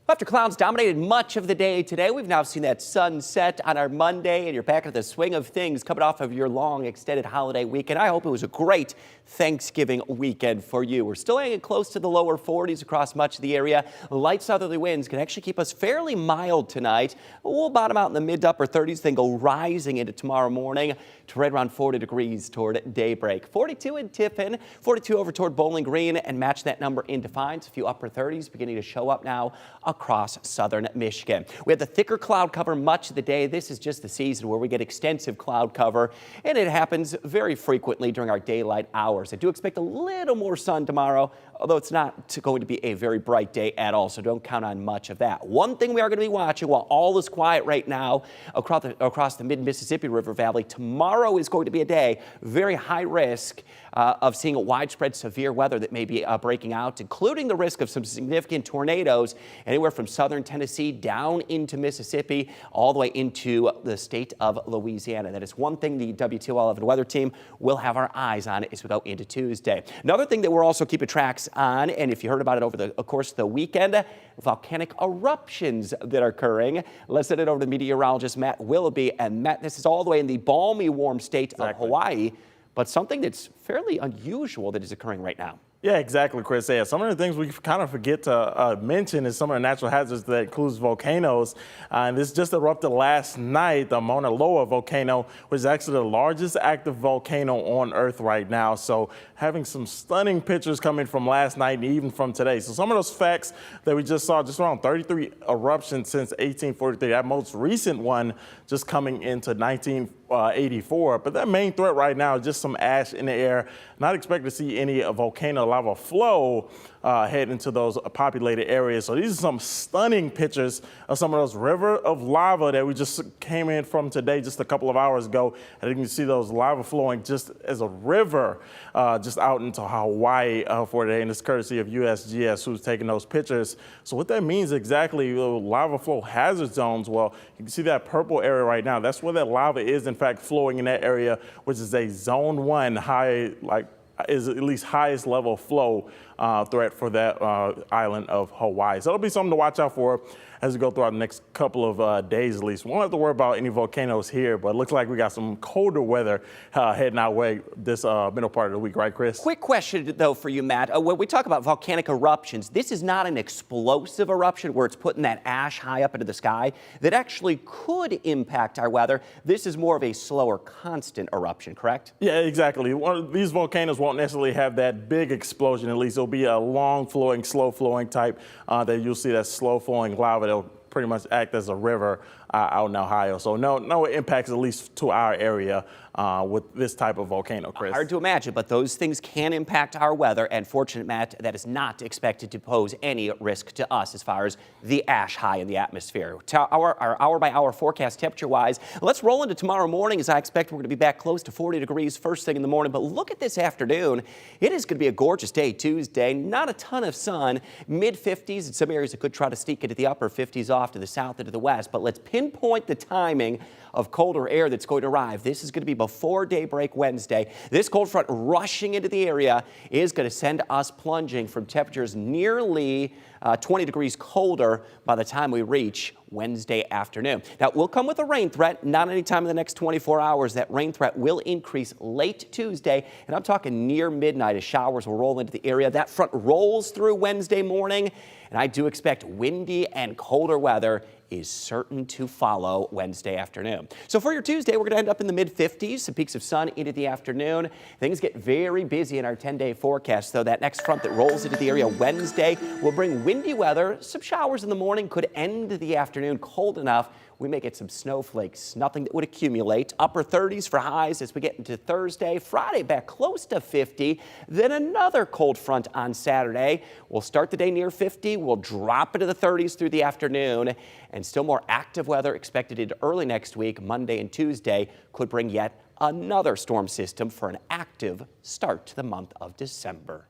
After clouds dominated much of the day today, we've now seen that sun set on our Monday, and you're back into the swing of things coming off of your long extended holiday weekend. I hope it was a great Thanksgiving weekend for you. We're still hanging close to the lower 40s across much of the area. Light southerly winds can actually keep us fairly mild tonight. We'll bottom out in the mid to upper 30s, then go rising into tomorrow morning to right around 40 degrees toward daybreak. 42 in Tiffin, 42 over toward Bowling Green, and match that number in Defiance. A few upper 30s beginning to show up now across southern Michigan. We had the thicker cloud cover much of the day. This is just the season where we get extensive cloud cover, and it happens very frequently during our daylight hours. I do expect a little more sun tomorrow, although it's not going to be a very bright day at all, so don't count on much of that. One thing we are going to be watching while all is quiet right now across the mid-Mississippi River Valley, tomorrow is going to be a day very high risk of seeing a widespread severe weather that may be breaking out, including the risk of some significant tornadoes anywhere from southern Tennessee down into Mississippi, all the way into the state of Louisiana. That is one thing the WTOL 11 weather team will have our eyes on as we go into Tuesday. Another thing that we're also keeping tracks on, and if you heard about it over the course of the weekend, volcanic eruptions that are occurring. Let's send it over to meteorologist Matt Willoughby. And Matt, this is all the way in the balmy, warm state of Hawaii, but something that's fairly unusual that is occurring right now. Yeah, exactly, Chris. Yeah, some of the things we kind of forget to mention is some of the natural hazards that includes volcanoes. And this just erupted last night, the Mauna Loa volcano, which is actually the largest active volcano on Earth right now. So having some stunning pictures coming from last night and even from today. So some of those facts that we just saw, just around 33 eruptions since 1843. That most recent one just coming into 1984. But that main threat right now is just some ash in the air. Not expect to see any volcano lava flow head into those populated areas. So these are some stunning pictures of some of those river of lava that we just came in from today just a couple of hours ago. And you can see those lava flowing just as a river just out into Hawaii for today. And it's courtesy of USGS who's taking those pictures. So what that means exactly, lava flow hazard zones, well, you can see that purple area right now. That's where that lava is in fact flowing in that area, which is a zone 1 high, is at least highest level flow threat for that island of Hawaii. So that'll be something to watch out for as we go throughout the next couple of days at least. We won't have to worry about any volcanoes here, but it looks like we got some colder weather heading our way this middle part of the week, right, Chris? Quick question, though, for you, Matt. When we talk about volcanic eruptions, this is not an explosive eruption where it's putting that ash high up into the sky that actually could impact our weather. This is more of a slower, constant eruption, correct? Yeah, exactly. These volcanoes won't necessarily have that big explosion, at least. It'll be a long flowing, slow flowing type that you'll see that slow flowing lava. They'll pretty much act as a river out in Ohio. So no impacts, at least to our area, with this type of volcano, Chris. Hard to imagine, but those things can impact our weather. And fortunate, Matt, that is not expected to pose any risk to us as far as the ash high in the atmosphere. Our hour-by-hour forecast temperature-wise, let's roll into tomorrow morning, as I expect we're going to be back close to 40 degrees first thing in the morning. But look at this afternoon. It is going to be a gorgeous day Tuesday. Not a ton of sun, mid-50s. In some areas, it could try to sneak into the upper 50s off to the south and to the west. But let's pinpoint the timing of colder air that's going to arrive. This is going to be before daybreak Wednesday. This cold front rushing into the area is going to send us plunging from temperatures nearly 20 degrees colder by the time we reach Wednesday afternoon. Now, we'll come with a rain threat, not any time in the next 24 hours. That rain threat will increase late Tuesday, and I'm talking near midnight as showers will roll into the area. That front rolls through Wednesday morning, and I do expect windy and colder weather is certain to follow Wednesday afternoon. So for your Tuesday, we're going to end up in the mid-50s, some peaks of sun into the afternoon. Things get very busy in our 10-day forecast, though. That next front that rolls into the area Wednesday will bring windy weather. Some showers in the morning could end the afternoon cold enough. We may get some snowflakes, nothing that would accumulate. Upper 30s for highs as we get into Thursday. Friday back close to 50. Then another cold front on Saturday. We'll start the day near 50. We'll drop into the 30s through the afternoon. And still more active weather expected into early next week. Monday and Tuesday could bring yet another storm system for an active start to the month of December.